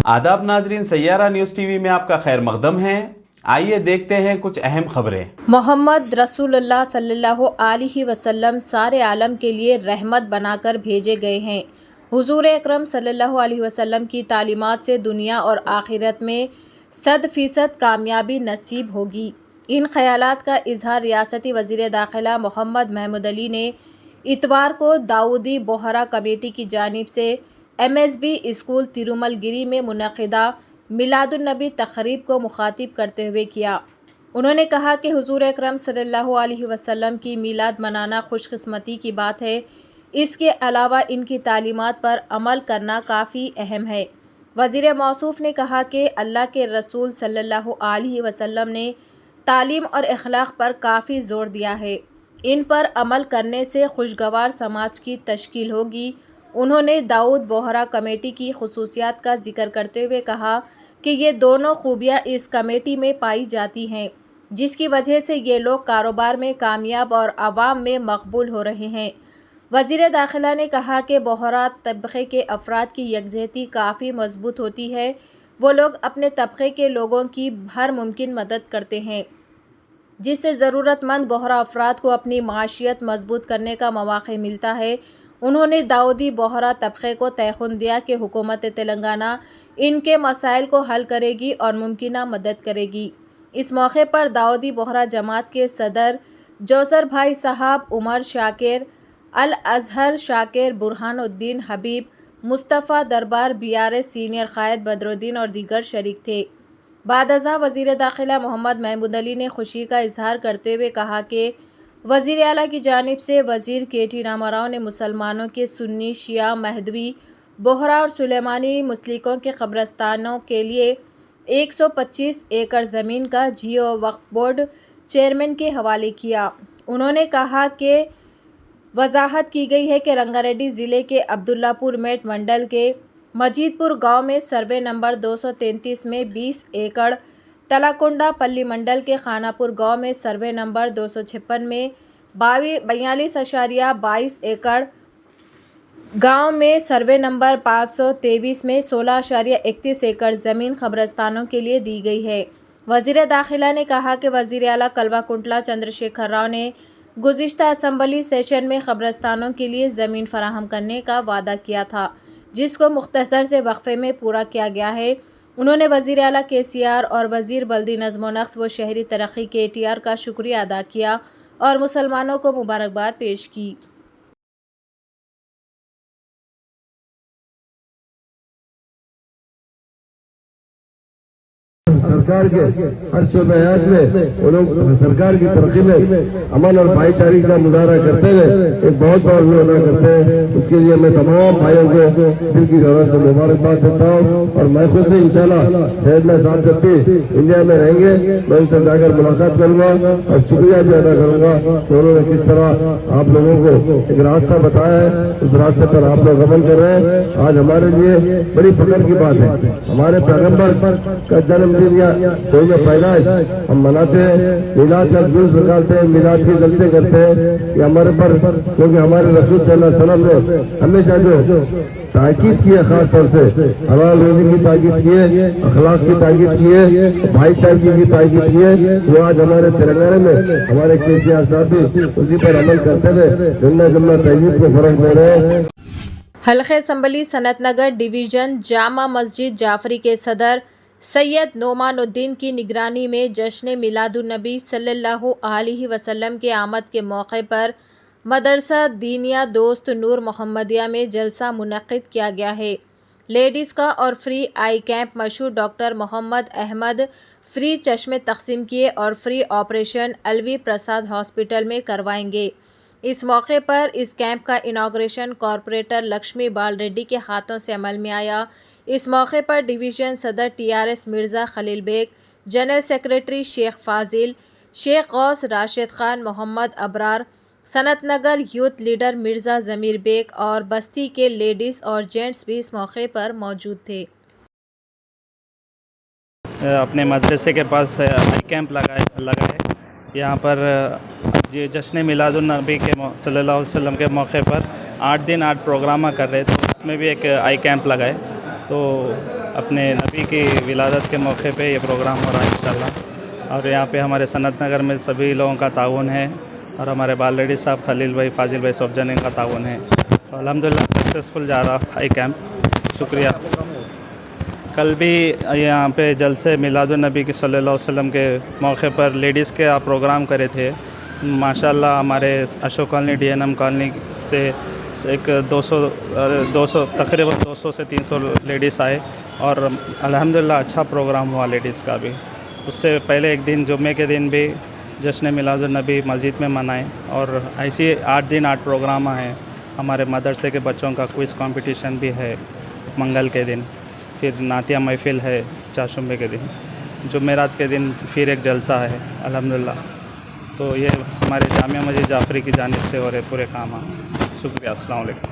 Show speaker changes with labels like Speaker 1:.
Speaker 1: आदाब नाजरीन, Saiyaara news TV में आपका खैर मकदम है। आइए देखते हैं कुछ अहम खबरें।
Speaker 2: मोहम्मद रसूलुल्लाह सल्लल्लाहु अलैहि वसल्लम सारे आलम के लिए रहमत बनाकर भेजे गए हैं। हुजूर अकरम सल्लल्लाहु अलैहि वसल्लम की तालीमात से दुनिया और आखिरत में 100% कामयाबी नसीब होगी। इन ख्यालात का इजहार रियासती वज़ीर दाखिला मोहम्मद महमूद अली ने इतवार को दाऊदी बोहरा कमेटी की जानिब से MSB स्कूल तिरुमलगिरी में मुनक़िदा मिलादुन्नबी तक़रीब को मुखातिब करते हुए किया। उन्होंने कहा कि हुजूर अकरम सल्लल्लाहु अलैहि वसल्लम की मीलाद मनाना खुशकिस्मती की बात है। इसके अलावा इनकी तालीमात पर अमल करना काफ़ी अहम है। वज़ीर मौसूफ़ ने कहा कि अल्लाह के रसूल सल्लल्लाहु अलैहि वसल्लम ने तालीम और अखलाक पर काफ़ी ज़ोर दिया है। इन पर अमल करने से खुशगवार समाज की तश्कील होगी। उन्होंने दाऊद बोहरा कमेटी की खुसूसियात का जिक्र करते हुए कहा कि ये दोनों खूबियाँ इस कमेटी में पाई जाती हैं, जिसकी वजह से ये लोग कारोबार में कामयाब और आवाम में मकबूल हो रहे हैं। वज़ीर दाखिला ने कहा कि बोहरा तबक़े के अफराद की यकजहती काफ़ी मजबूत होती है। वो लोग अपने तबक़े के लोगों की हर मुमकिन मदद करते हैं, जिससे ज़रूरतमंद बोहरा अफराद को अपनी माशियत मजबूत करने का मौक़ा मिलता है। उन्होंने दाऊदी बोहरा तबक़े को तयख़ुन दिया कि हुकूमत तेलंगाना इनके मसाइल को हल करेगी और मुमकिना मदद करेगी। इस मौके पर दाऊदी बोहरा जमात के सदर जोसर भाई साहब, उमर शाकिर, अल अज़हर शाकिर, बुरहानुद्दीन हबीब, मुस्तफ़ा दरबार, BRS सीनियर क़ायद बदरुद्दीन और दीगर शरीक थे। बादअज़ां वज़ीर दाखिला मोहम्मद महमूद अली ने खुशी का इजहार करते हुए कहा कि वज़ीर आला की जानिब से वज़ीर KT रामाराव ने मुसलमानों के सुन्नी, शिया, महदवी, बोहरा और सुलेमानी मुस्लिकों के कब्रस्तानों के लिए 125 एकड़ ज़मीन का जियो वक्फ बोर्ड चेयरमैन के हवाले किया। उन्होंने कहा कि वजाहत की गई है कि रंगारेड्डी ज़िले के अब्दुल्लापुर मेट मंडल के मजीदपुर गांव में सर्वे नंबर 233 में 20 एकड़, तलाकुंडा पल्ली मंडल के खानापुर गांव में सर्वे नंबर 256 में 42.22 एकड़, गांव में सर्वे नंबर 523 में 16.31 एकड़ ज़मीन कब्रस्तानों के लिए दी गई है। वज़ीर दाखिला ने कहा कि वज़ीर आला कल्वाकुंटला चंद्रशेखर राव ने गुज़िश्ता असम्बली सेशन में कब्रस्तानों के लिए ज़मीन फराहम करने का वादा किया था, जिसको मुख्तसर से वक्फे में पूरा किया गया है। उन्होंने वज़ीर आला KCR और वज़ीर बल्दी नज़्म नक्श व शहरी तरक्की KTR का शुक्रिया अदा किया और मुसलमानों को मुबारकबाद पेश की।
Speaker 3: सरकार के हर शोबयात में वो लोग सरकार की तरक्की में अमन और भाईचारे का मुजाहरा करते हुए एक बहुत बड़ा रोल अदा करते हैं। उसके लिए मैं तमाम भाइयों को दिल की गहराई से मुबारकबाद देता हूँ और मैं खुद भी इंशाल्लाह सैयदना साहब जब भी इंडिया में रहेंगे मैं उनसे जाकर मुलाकात करूंगा और शुक्रिया भी अदा करूंगा कि उन्होंने किस तरह आप लोगों को एक रास्ता बताया है, उस रास्ते पर आप लोग अमल कर रहे हैं। आज हमारे लिए बड़ी फख्र की बात है, हमारे पैगम्बर का जन्मदिन या शोए पैदाइश हम मनाते हैं, मिलाद का जुलूस निकालते हैं, मिलाद के जलसे करते हैं। ये हमारे पर, क्योंकि हमारे रसूल सल्लल्लाहु अलैहि वसल्लम ने हमेशा जो ताकीद की है, खास तौर से हलाल रोजी की ताकीद की है, अखलाक की ताकीद की है, भाईचारे की ताकीद की है, वो आज हमारे तेलंगाना में हमारे KCR साहब भी उसी पर अमल करते हुए जमना तहजीब को फरोग दे रहे हैं।
Speaker 2: हल्के असम्बली सनतनगर डिवीज़न जामा मस्जिद जाफरी के सदर सैयद नोमानुद्दीन की निगरानी में जश्न मिलादुन्नबी सल्लल्लाहु अलैहि वसल्लम के आमद के मौके पर मदरसा दीनिया दोस्त नूर मोहम्मदिया में जलसा मुनक़्क़िद किया गया है। लेडीज़ का और फ्री आई कैंप मशहूर डॉक्टर मोहम्मद अहमद फ्री चश्मे तकसीम किए और फ्री ऑपरेशन अलवी प्रसाद हॉस्पिटल में करवाएंगे। इस मौके पर इस कैंप का इनाग्रेशन कॉरपोरेटर लक्ष्मी बाल रेड्डी के हाथों से अमल में आया। इस मौके पर डिवीज़न सदर TRS Mirza Khalil Baig, general secretary Sheikh Fazil, Sheikh Ghouse Rashid Khan, Mohammed Abrar, Sanatnagar youth leader Mirza Zameer Baig और बस्ती के लेडीज़ और जेंट्स भी इस मौके पर मौजूद थे।
Speaker 4: अपने मदरसे के पास आई कैंप लगा है। यहाँ पर ये जश्न मिलादुन्नबी के सल्लल्लाहु अलैहि वसल्लम के मौके पर 8 दिन 8 प्रोग्राम कर रहे थे, उसमें भी एक आई कैंप लगा है। तो اپنے نبی کی ولادت کے موقع پہ یہ پروگرام ہو رہا ہے انشاءاللہ. اور یہاں پہ ہمارے صنعت نگر میں سبھی لوگوں کا تعاون ہے اور ہمارے بالریڈی صاحب خلیل بھائی فاضل بھائی سب جن کا تعاون ہے. الحمدللہ سکسیزفل جا رہا آئی کیمپ. شکریہ. کل بھی یہاں پہ جلسے میلاد النبی کی صلی اللہ علیہ وسلم کے موقع پر لیڈیز کے آپ پروگرام کرے تھے. ماشاءاللہ ہمارے Ashok colony D N M colony سے ایک 200 تقریباً 200 سے 300 لیڈیز آئے اور الحمدللہ اچھا پروگرام ہوا لیڈیز کا بھی. اس سے پہلے ایک دن جمعے کے دن بھی جشن میلاد النبی مسجد میں منائے اور ایسی 8 دن 8 پروگرام ہیں. ہمارے مدرسے کے بچوں کا کوئز کمپٹیشن بھی ہے منگل کے دن, پھر نعتیہ محفل ہے چاشمبے کے دن, جمعرات کے دن پھر ایک جلسہ ہے الحمدللہ. تو یہ ہمارے جامعہ مسجد جعفری کی جانب سے ہو رہے پورے کام ہیں. شکریہ. السلام علیکم.